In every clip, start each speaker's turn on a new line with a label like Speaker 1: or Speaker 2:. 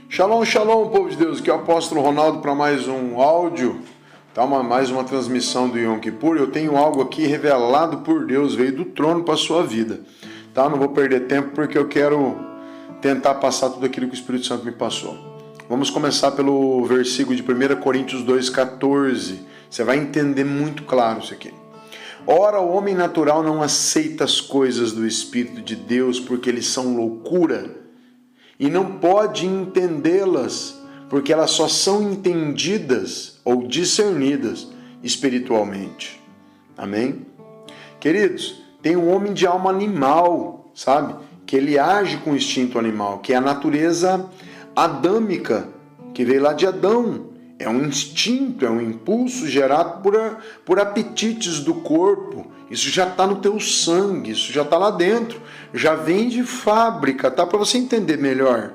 Speaker 1: Shalom, shalom, povo de Deus. Aqui é o apóstolo Ronaldo para mais um áudio, tá? Mais uma transmissão do Yom Kippur. Eu tenho algo aqui revelado por Deus, veio do trono para a sua vida, tá? Não vou perder tempo porque eu quero tentar passar tudo aquilo que o Espírito Santo me passou. Vamos começar pelo versículo de 1 Coríntios 2,14. Você vai entender muito claro isso aqui. Ora, o homem natural não aceita as coisas do Espírito de Deus porque eles são loucura e não pode entendê-las porque elas só são entendidas ou discernidas espiritualmente. Amém? Queridos, tem um homem de alma animal, sabe? Que ele age com o instinto animal, que é a natureza adâmica, que veio lá de Adão. É um instinto, é um impulso gerado por apetites do corpo. Isso já está no teu sangue, isso já está lá dentro. Já vem de fábrica, tá? Para você entender melhor.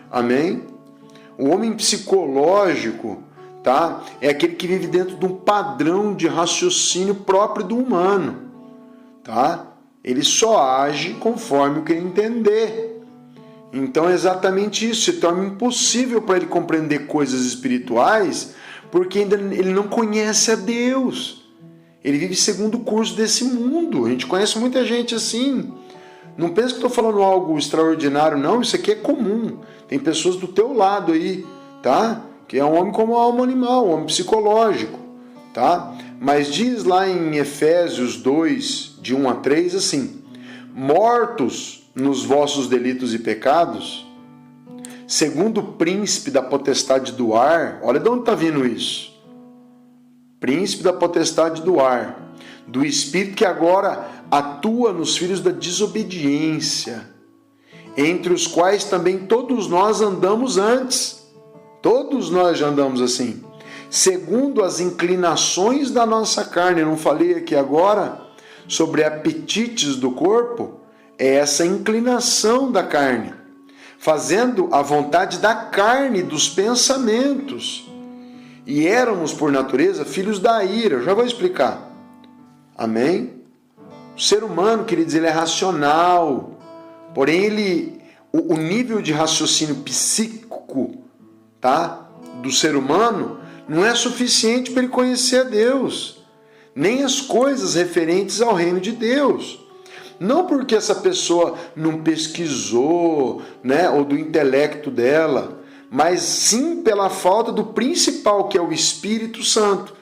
Speaker 1: Amém? O homem psicológico, tá? É aquele que vive dentro de um padrão de raciocínio próprio do humano, tá? Ele só age conforme o que ele entender. Então é exatamente isso, se torna impossível para ele compreender coisas espirituais, porque ainda ele não conhece a Deus. Ele vive segundo o curso desse mundo. A gente conhece muita gente assim. Não pensa que estou falando algo extraordinário, não. Isso aqui é comum. Tem pessoas do teu lado aí, tá? Que é um homem como a alma animal, um homem psicológico, tá? Mas diz lá em Efésios 2, de 1 a 3, assim: mortos nos vossos delitos e pecados, segundo o príncipe da potestade do ar. Olha de onde está vindo isso. Príncipe da potestade do ar, do espírito que agora atua nos filhos da desobediência, entre os quais também todos nós andamos antes. Todos nós já andamos assim, segundo as inclinações da nossa carne. Eu não falei aqui agora sobre apetites do corpo? É essa inclinação da carne, fazendo a vontade da carne, dos pensamentos. E éramos, por natureza, filhos da ira. Eu já vou explicar. Amém? O ser humano, queridos, ele é racional. Porém, o nível de raciocínio psíquico, tá, do ser humano não é suficiente para ele conhecer a Deus, nem as coisas referentes ao reino de Deus. Não porque essa pessoa não pesquisou, né, ou do intelecto dela, mas sim pela falta do principal, que é o Espírito Santo.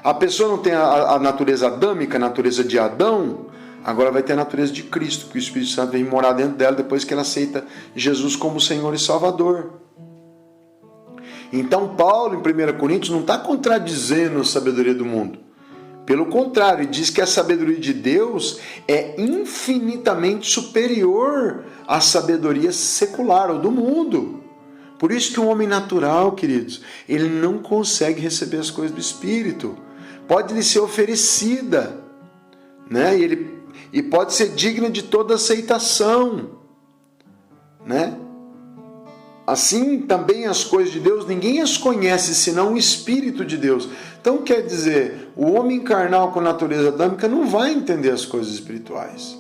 Speaker 1: A pessoa não tem a natureza adâmica, a natureza de Adão, agora vai ter a natureza de Cristo, porque o Espírito Santo vem morar dentro dela depois que ela aceita Jesus como Senhor e Salvador. Então Paulo, em 1 Coríntios, não está contradizendo a sabedoria do mundo. Pelo contrário, ele diz que a sabedoria de Deus é infinitamente superior à sabedoria secular ou do mundo. Por isso que o homem natural, queridos, ele não consegue receber as coisas do Espírito. Pode lhe ser oferecida, né? E pode ser digna de toda aceitação, né? Assim também as coisas de Deus, ninguém as conhece senão o Espírito de Deus. Então quer dizer, o homem carnal com natureza adâmica não vai entender as coisas espirituais.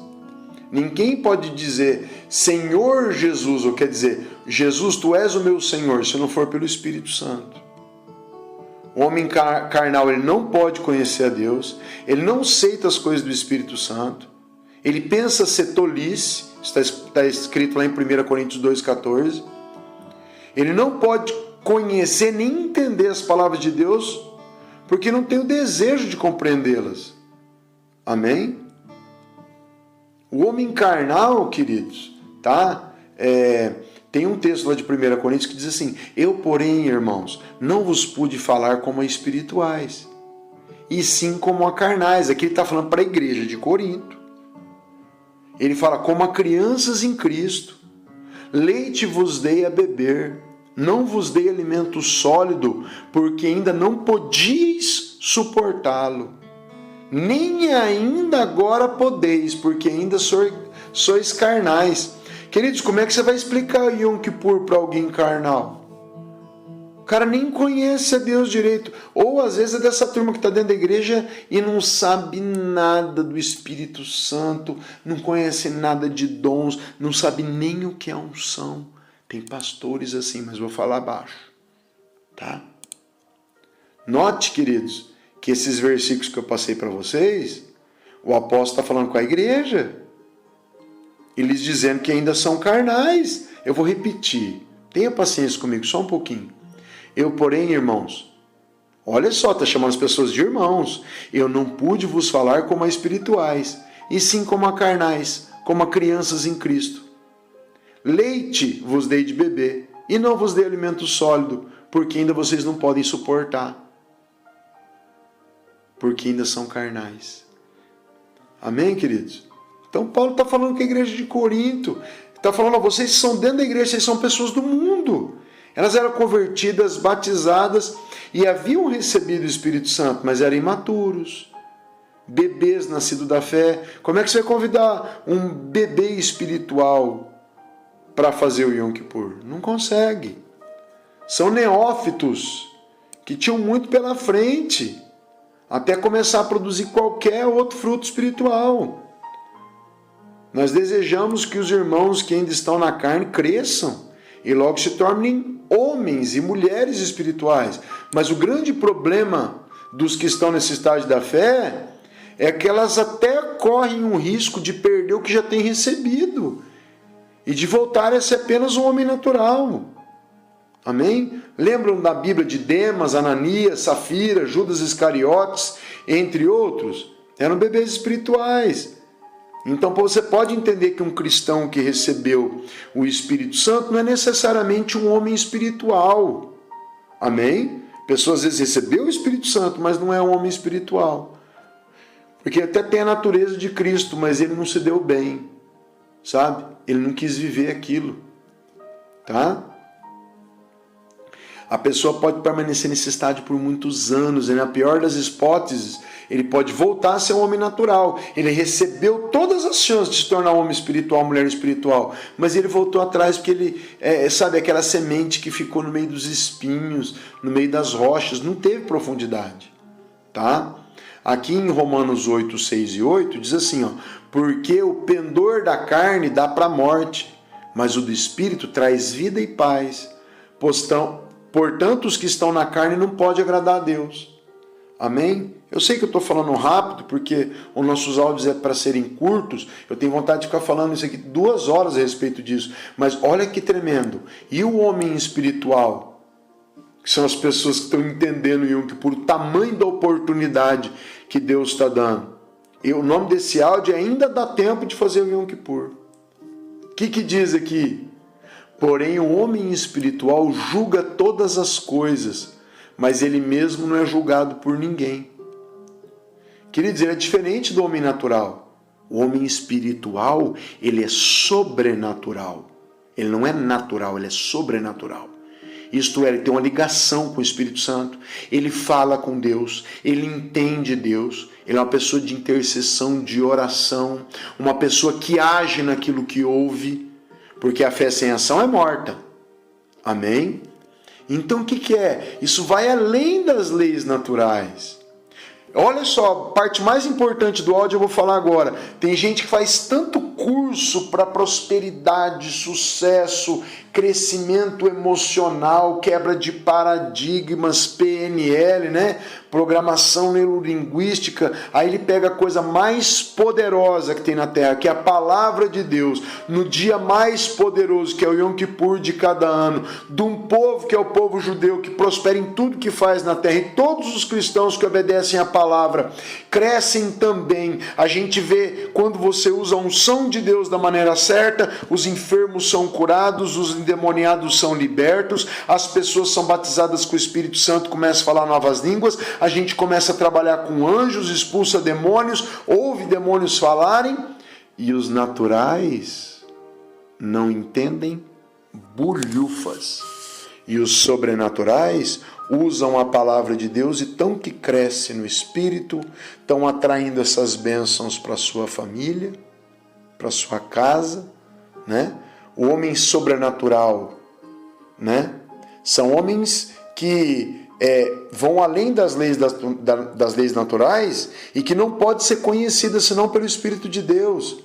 Speaker 1: Ninguém pode dizer Senhor Jesus, ou quer dizer, Jesus, tu és o meu Senhor, se não for pelo Espírito Santo. O homem carnal, ele não pode conhecer a Deus, ele não aceita as coisas do Espírito Santo, ele pensa ser tolice, está escrito lá em 1 Coríntios 2,14. Ele não pode conhecer nem entender as palavras de Deus, porque não tem o desejo de compreendê-las. Amém? O homem carnal, queridos, tá? Tem um texto lá de 1 Coríntios que diz assim: eu, porém, irmãos, não vos pude falar como a espirituais, e sim como a carnais. Aqui ele está falando para a igreja de Corinto. Ele fala como a crianças em Cristo. Leite vos dei a beber, não vos dei alimento sólido, porque ainda não podíeis suportá-lo. Nem ainda agora podeis, porque ainda sois carnais. Queridos, como é que você vai explicar Yom Kippur para alguém carnal? O cara nem conhece a Deus direito. Ou às vezes é dessa turma que está dentro da igreja e não sabe nada do Espírito Santo, não conhece nada de dons, não sabe nem o que é unção, Tem pastores assim, mas vou falar baixo, tá? Note, queridos, que esses versículos que eu passei para vocês, o apóstolo está falando com a igreja. Eles dizendo que ainda são carnais. Eu vou repetir. Tenha paciência comigo, só um pouquinho. Eu, porém, irmãos, olha só, está chamando as pessoas de irmãos. Eu não pude vos falar como a espirituais, e sim como a carnais, como a crianças em Cristo. Leite vos dei de beber, e não vos dei alimento sólido, porque ainda vocês não podem suportar. Porque ainda são carnais. Amém, queridos? Então Paulo está falando com a igreja de Corinto. Está falando, vocês são dentro da igreja, vocês são pessoas do mundo. Elas eram convertidas, batizadas e haviam recebido o Espírito Santo, mas eram imaturos. Bebês nascidos da fé. Como é que você vai convidar um bebê espiritual para fazer o Yom Kippur? Não consegue. São neófitos que tinham muito pela frente, até começar a produzir qualquer outro fruto espiritual. Nós desejamos que os irmãos que ainda estão na carne cresçam e logo se tornem homens e mulheres espirituais. Mas o grande problema dos que estão nesse estágio da fé é que elas até correm um risco de perder o que já têm recebido e de voltar a ser apenas um homem natural. Amém? Lembram da Bíblia de Demas, Ananias, Safira, Judas Iscariotes, entre outros? Eram bebês espirituais. Então você pode entender que um cristão que recebeu o Espírito Santo não é necessariamente um homem espiritual. Amém? A pessoa às vezes recebeu o Espírito Santo, mas não é um homem espiritual. Porque até tem a natureza de Cristo, mas ele não se deu bem. Sabe? Ele não quis viver aquilo. Tá? A pessoa pode permanecer nesse estágio por muitos anos, e na pior das hipóteses, ele pode voltar a ser um homem natural. Ele recebeu todas as chances de se tornar um homem espiritual, mulher espiritual, mas ele voltou atrás porque ele, sabe, aquela semente que ficou no meio dos espinhos, no meio das rochas, não teve profundidade. Tá? Aqui em Romanos 8, 6 e 8, diz assim, ó, porque o pendor da carne dá para a morte, mas o do espírito traz vida e paz. Portanto, os que estão na carne não podem agradar a Deus. Amém? Eu sei que eu estou falando rápido, porque os nossos áudios é para serem curtos. Eu tenho vontade de ficar falando isso aqui 2 horas a respeito disso. Mas olha que tremendo. E o homem espiritual, que são as pessoas que estão entendendo Yom Kippur, o tamanho da oportunidade que Deus está dando. E o nome desse áudio é Ainda Dá Tempo de Fazer o Yom Kippur. O que diz aqui? Porém, o homem espiritual julga todas as coisas, mas ele mesmo não é julgado por ninguém. Queridos, ele é diferente do homem natural. O homem espiritual, ele é sobrenatural. Ele não é natural, ele é sobrenatural. Isto é, ele tem uma ligação com o Espírito Santo, ele fala com Deus, ele entende Deus, ele é uma pessoa de intercessão, de oração, uma pessoa que age naquilo que ouve, porque a fé sem ação é morta. Amém? Então o que é? Isso vai além das leis naturais. Olha só, a parte mais importante do áudio eu vou falar agora. Tem gente que faz tanto curso para prosperidade, sucesso, crescimento emocional, quebra de paradigmas, PNL, né? Programação neurolinguística. Aí ele pega a coisa mais poderosa que tem na Terra, que é a palavra de Deus, no dia mais poderoso, que é o Yom Kippur de cada ano, de um povo que é o povo judeu, que prospera em tudo que faz na Terra, e todos os cristãos que obedecem à palavra crescem também. A gente vê quando você usa a unção de Deus da maneira certa, os enfermos são curados, os endemoniados são libertos, as pessoas são batizadas com o Espírito Santo, começam a falar novas línguas, a gente começa a trabalhar com anjos, expulsa demônios, ouve demônios falarem, e os naturais não entendem bulhufas. E os sobrenaturais usam a palavra de Deus e tão que cresce no Espírito, estão atraindo essas bênçãos para a sua família, para a sua casa, né? O homem sobrenatural, né? São homens que vão além das leis, das leis naturais e que não pode ser conhecida senão pelo Espírito de Deus.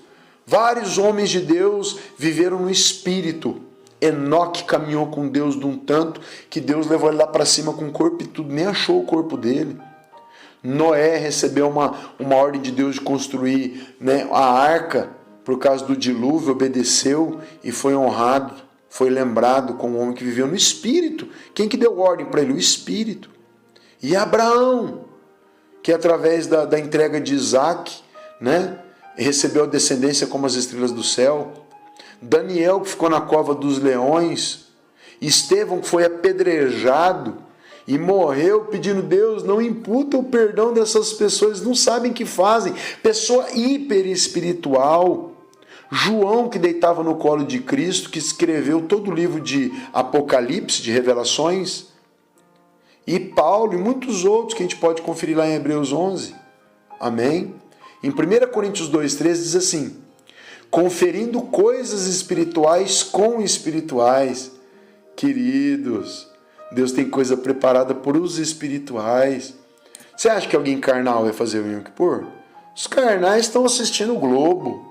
Speaker 1: Vários homens de Deus viveram no Espírito. Enoque caminhou com Deus de um tanto que Deus levou ele lá para cima com o corpo e tudo, nem achou o corpo dele. Noé recebeu uma ordem de Deus de construir, né, a arca por causa do dilúvio, obedeceu e foi honrado, foi lembrado como um homem que viveu no Espírito. Quem que deu ordem para ele? O Espírito. E Abraão, que através da entrega de Isaac, né, recebeu a descendência como as estrelas do céu. Daniel, que ficou na cova dos leões. Estevão, que foi apedrejado e morreu pedindo: Deus, não imputa o perdão dessas pessoas, não sabem o que fazem. Pessoa hiper espiritual. João, que deitava no colo de Cristo, que escreveu todo o livro de Apocalipse, de Revelações. E Paulo e muitos outros que a gente pode conferir lá em Hebreus 11. Amém? Em 1 Coríntios 2,13 diz assim: conferindo coisas espirituais com espirituais. Queridos, Deus tem coisa preparada para os espirituais. Você acha que alguém carnal vai fazer o Yom Kippur? Os carnais estão assistindo o Globo.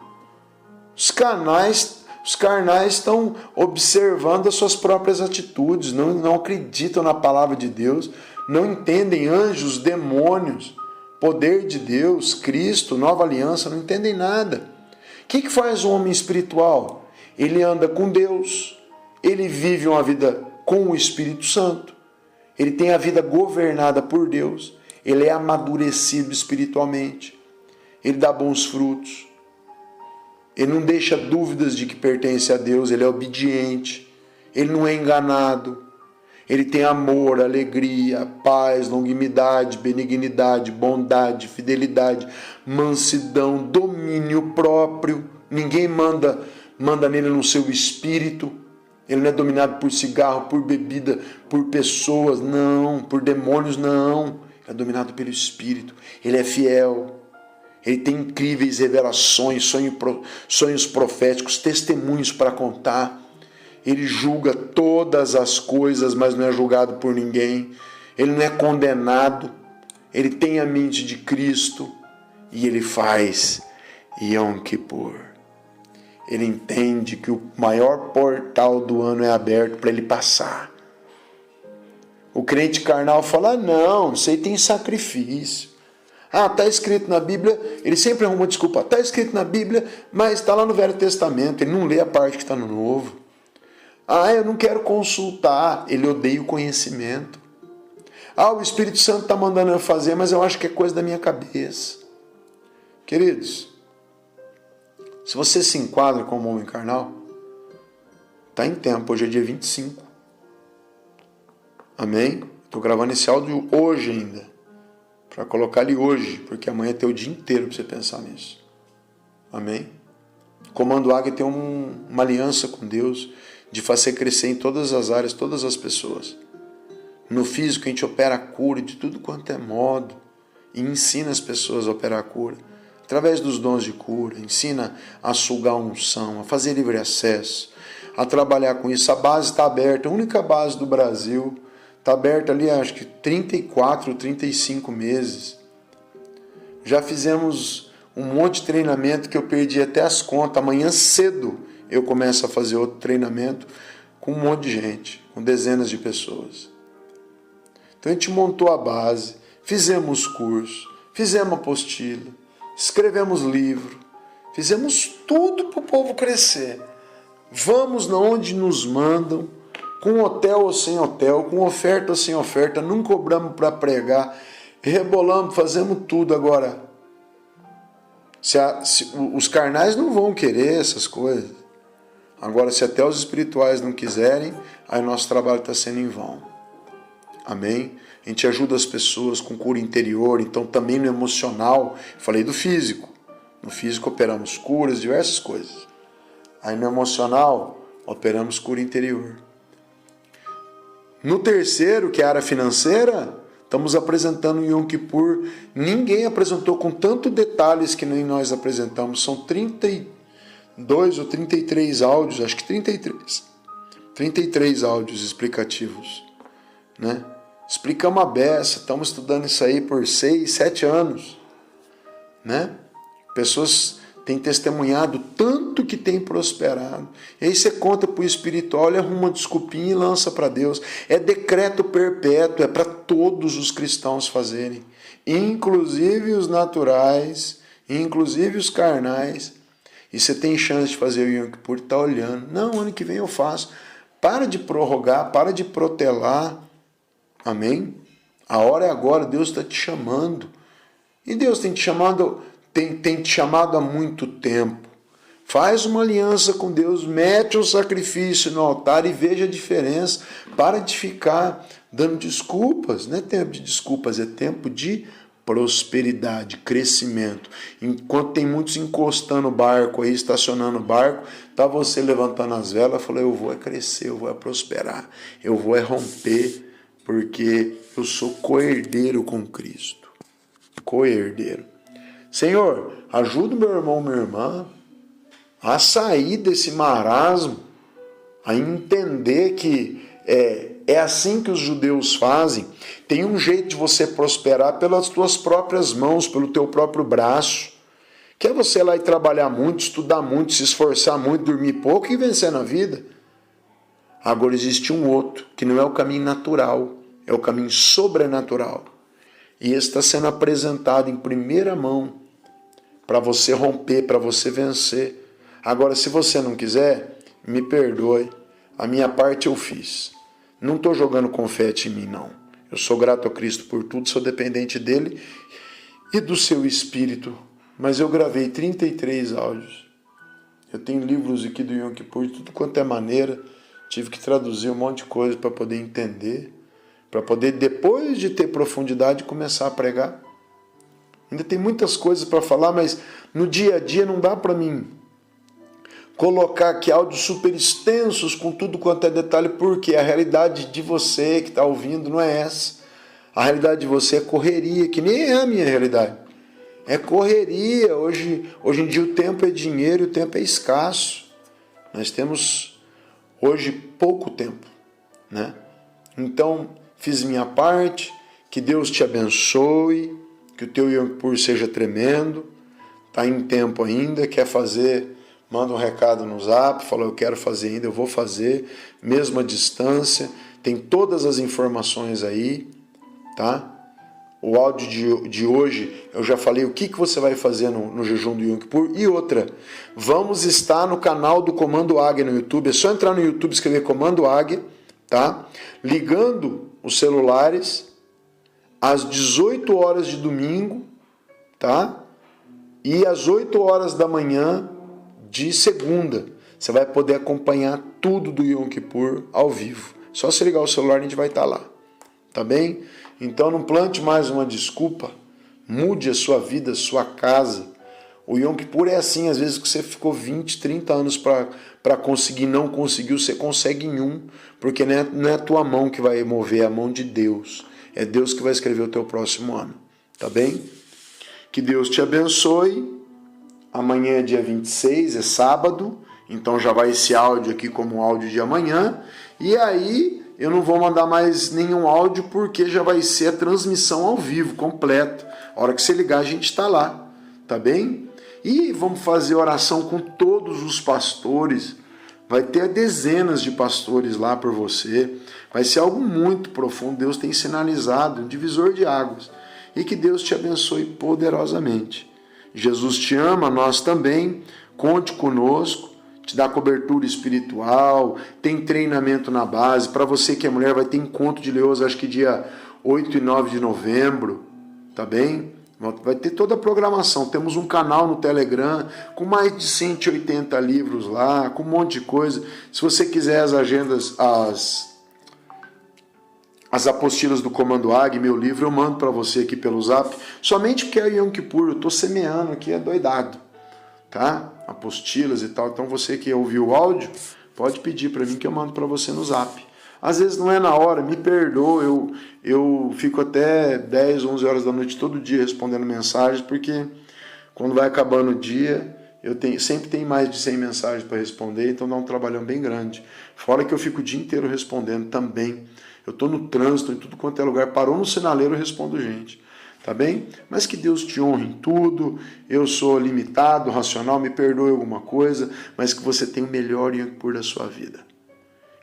Speaker 1: Os carnais estão observando as suas próprias atitudes, não acreditam na palavra de Deus, não entendem anjos, demônios, poder de Deus, Cristo, nova aliança, não entendem nada. O que faz um homem espiritual? Ele anda com Deus, ele vive uma vida com o Espírito Santo, ele tem a vida governada por Deus, ele é amadurecido espiritualmente, ele dá bons frutos, ele não deixa dúvidas de que pertence a Deus, ele é obediente, ele não é enganado, ele tem amor, alegria, paz, longanimidade, benignidade, bondade, fidelidade, mansidão, domínio próprio. Ninguém manda nele no seu espírito. Ele não é dominado por cigarro, por bebida, por pessoas, não, por demônios, não. Ele é dominado pelo Espírito. Ele é fiel. Ele tem incríveis revelações, sonhos proféticos, testemunhos para contar. Ele julga todas as coisas, mas não é julgado por ninguém. Ele não é condenado. Ele tem a mente de Cristo e ele faz Yom Kippur. Ele entende que o maior portal do ano é aberto para ele passar. O crente carnal fala: não, isso aí tem sacrifício. Está escrito na Bíblia, ele sempre arruma desculpa. Está escrito na Bíblia, mas está lá no Velho Testamento, ele não lê a parte que está no Novo. Eu não quero consultar, ele odeia o conhecimento. O Espírito Santo está mandando eu fazer, mas eu acho que é coisa da minha cabeça. Queridos, se você se enquadra como homem carnal, está em tempo, hoje é dia 25. Amém? Estou gravando esse áudio hoje ainda, para colocar ele hoje, porque amanhã tem o dia inteiro para você pensar nisso. Amém? Comando Águia tem uma aliança com Deus de fazer crescer em todas as áreas, todas as pessoas. No físico a gente opera a cura de tudo quanto é modo e ensina as pessoas a operar a cura. Através dos dons de cura, ensina a sugar a unção, a fazer livre acesso, a trabalhar com isso. A base está aberta, a única base do Brasil está aberta ali, acho que 34, 35 meses. Já fizemos um monte de treinamento que eu perdi até as contas. Amanhã cedo eu começo a fazer outro treinamento com um monte de gente, com dezenas de pessoas. Então a gente montou a base, fizemos curso, fizemos apostila, escrevemos livro, fizemos tudo para o povo crescer. Vamos na onde nos mandam, com hotel ou sem hotel, com oferta ou sem oferta, não cobramos para pregar, rebolamos, fazemos tudo. Agora, os carnais não vão querer essas coisas. Agora, se até os espirituais não quiserem, aí nosso trabalho está sendo em vão. Amém? A gente ajuda as pessoas com cura interior, então também no emocional, falei do físico. No físico operamos curas, diversas coisas. Aí no emocional, operamos cura interior. No terceiro, que é a área financeira, estamos apresentando o Yom Kippur. Ninguém apresentou com tantos detalhes que nem nós apresentamos. São 32 ou 33 áudios, acho que 33. 33 áudios explicativos, né? Explicamos a beça, estamos estudando isso aí por 6, 7 anos, né? Pessoas tem testemunhado tanto que tem prosperado. E aí você conta para o espiritual, ele arruma uma desculpinha e lança para Deus. É decreto perpétuo, é para todos os cristãos fazerem, inclusive os naturais, inclusive os carnais. E você tem chance de fazer o Yom Kippur e tá olhando. Não, ano que vem eu faço. Para de prorrogar, para de protelar. Amém? A hora é agora, Deus está te chamando. E Deus tem te chamado, tem te chamado há muito tempo. Faz uma aliança com Deus, mete um sacrifício no altar e veja a diferença. Para de ficar dando desculpas. Não é tempo de desculpas, é tempo de prosperidade, crescimento. Enquanto tem muitos encostando o barco aí, estacionando o barco, tá você levantando as velas, falou, eu vou crescer, eu vou prosperar, eu vou romper, porque eu sou co-herdeiro com Cristo. Co-herdeiro. Senhor, ajuda o meu irmão, minha irmã, a sair desse marasmo, a entender que é assim que os judeus fazem. Tem um jeito de você prosperar pelas tuas próprias mãos, pelo teu próprio braço. Quer você ir lá e trabalhar muito, estudar muito, se esforçar muito, dormir pouco e vencer na vida? Agora existe um outro, que não é o caminho natural, é o caminho sobrenatural. E esse está sendo apresentado em primeira mão para você romper, para você vencer. Agora, se você não quiser, me perdoe. A minha parte eu fiz. Não estou jogando confete em mim, não. Eu sou grato a Cristo por tudo, sou dependente dele e do seu Espírito. Mas eu gravei 33 áudios. Eu tenho livros aqui do Yom Kippur, de tudo quanto é maneira. Tive que traduzir um monte de coisa para poder entender, para poder, depois de ter profundidade, começar a pregar. Ainda tem muitas coisas para falar, mas no dia a dia não dá para mim colocar aqui áudios super extensos com tudo quanto é detalhe, porque a realidade de você que está ouvindo não é essa. A realidade de você é correria, que nem é a minha realidade. É correria. Hoje em dia o tempo é dinheiro e o tempo é escasso. Nós temos hoje pouco tempo, né? Então, fiz minha parte, que Deus te abençoe, que o teu Yom Kippur seja tremendo, está em tempo ainda, quer fazer, manda um recado no Zap, fala eu quero fazer ainda, eu vou fazer, mesmo à distância, tem todas as informações aí, tá? O áudio de hoje, eu já falei o que você vai fazer no jejum do Yom Kippur. E outra, vamos estar no canal do Comando Águia no YouTube, é só entrar no YouTube e escrever Comando Águia, tá? Ligando os celulares às 18 horas de domingo, tá? E às 8 horas da manhã de segunda. Você vai poder acompanhar tudo do Yom Kippur ao vivo. Só se ligar o celular a gente vai estar lá, tá bem? Então não plante mais uma desculpa, mude a sua vida, a sua casa. O Yom Kippur é assim, às vezes que você ficou 20, 30 anos para conseguir, não conseguiu, você consegue em um, porque não é a tua mão que vai mover, é a mão de Deus. É Deus que vai escrever o teu próximo ano, tá bem? Que Deus te abençoe. Amanhã é dia 26, é sábado, então já vai esse áudio aqui como um áudio de amanhã. E aí eu não vou mandar mais nenhum áudio porque já vai ser a transmissão ao vivo, completa. A hora que você ligar a gente está lá, tá bem? E vamos fazer oração com todos os pastores. Vai ter dezenas de pastores lá por você. Vai ser algo muito profundo. Deus tem sinalizado, um divisor de águas. E que Deus te abençoe poderosamente. Jesus te ama, nós também. Conte conosco. Te dá cobertura espiritual. Tem treinamento na base. Para você que é mulher, vai ter encontro de leões, acho que dia 8 e 9 de novembro. Tá bem? Vai ter toda a programação. Temos um canal no Telegram com mais de 180 livros lá, com um monte de coisa. Se você quiser as agendas, as apostilas do Comando Águia, meu livro, eu mando para você aqui pelo Zap. Somente porque é Yom Kippur, eu estou semeando aqui, é doidado. Tá? Apostilas e tal. Então você que ouviu o áudio, pode pedir para mim que eu mando para você no Zap. Às vezes não é na hora, me perdoa, eu fico até 10, 11 horas da noite todo dia respondendo mensagens, porque quando vai acabando o dia, sempre tem mais de 100 mensagens para responder, então dá um trabalhão bem grande. Fora que eu fico o dia inteiro respondendo também. Eu estou no trânsito, em tudo quanto é lugar, parou no sinaleiro, eu respondo gente. tá bem? Mas que Deus te honre em tudo. Eu sou limitado, racional, me perdoe alguma coisa, mas que você tenha o melhor Yom Kippur da sua vida.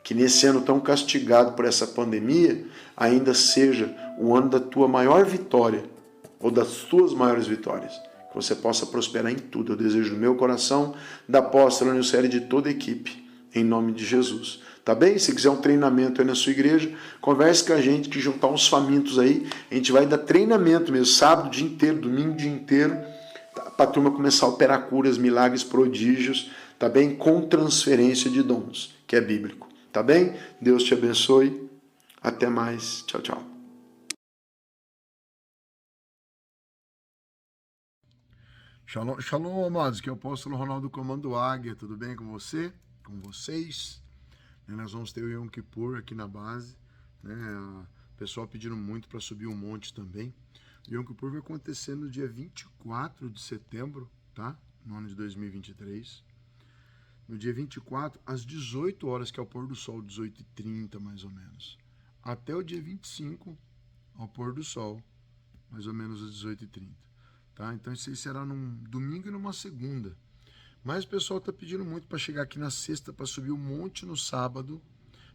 Speaker 1: Que nesse ano tão castigado por essa pandemia, ainda seja o ano da tua maior vitória, ou das tuas maiores vitórias. Que você possa prosperar em tudo. Eu desejo no meu coração, da apóstola Nilce e de toda a equipe, em nome de Jesus. Tá bem? Se quiser um treinamento aí na sua igreja, converse com a gente, que juntar uns famintos aí, a gente vai dar treinamento mesmo, sábado o dia inteiro, domingo o dia inteiro, para a turma começar a operar curas, milagres, prodígios, tá bem? Com transferência de dons, que é bíblico. Tá bem? Deus te abençoe. Até mais. Tchau, tchau. Shalom, shalom, amados, que é o apóstolo Ronaldo Comando Águia, tudo bem com você? Com vocês? Nós vamos ter o Yom Kippur aqui na base, né? O pessoal pedindo muito para subir um monte também. O Yom Kippur vai acontecer no dia 24 de setembro, tá? No ano de 2023. No dia 24, às 18 horas, que é o pôr do sol, 18h30 mais ou menos. Até o dia 25, ao pôr do sol, mais ou menos às 18h30. Tá? Então isso aí será num domingo e numa segunda. Mas o pessoal está pedindo muito para chegar aqui na sexta, para subir um monte no sábado,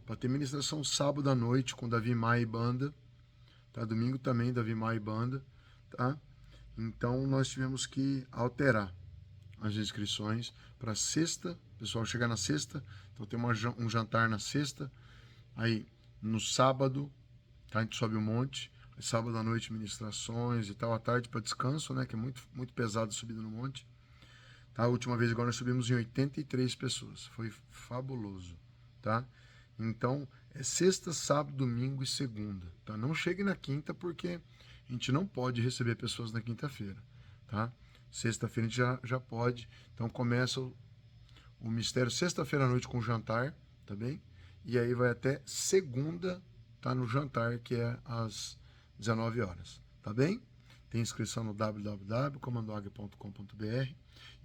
Speaker 1: para ter ministração sábado à noite com Davi Maia e banda. Tá? Domingo também, Davi Maia e banda. Tá? Então nós tivemos que alterar as inscrições para sexta. O pessoal chegar na sexta, então tem um jantar na sexta. Aí no sábado, tá? A gente sobe um monte. Sábado à noite, ministrações e tal, à tarde para descanso, né? Que é muito pesado a subida no monte. Tá? A última vez agora nós subimos em 83 pessoas. Foi fabuloso, tá? Então, é sexta, sábado, domingo e segunda, tá? Não chegue na quinta porque a gente não pode receber pessoas na quinta-feira, tá? Sexta-feira a gente já pode. Então começa o mistério sexta-feira à noite com o jantar, tá bem? E aí vai até segunda, tá? No jantar, que é às 19 horas, tá bem? Tem inscrição no www.comandoaguia.com.br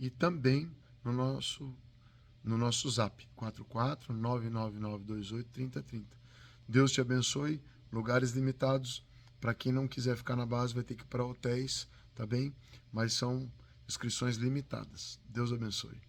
Speaker 1: e também no nosso zap, 44-99928-3030. Deus te abençoe, lugares limitados. Para quem não quiser ficar na base, vai ter que ir para hotéis, tá bem? Mas são inscrições limitadas. Deus abençoe.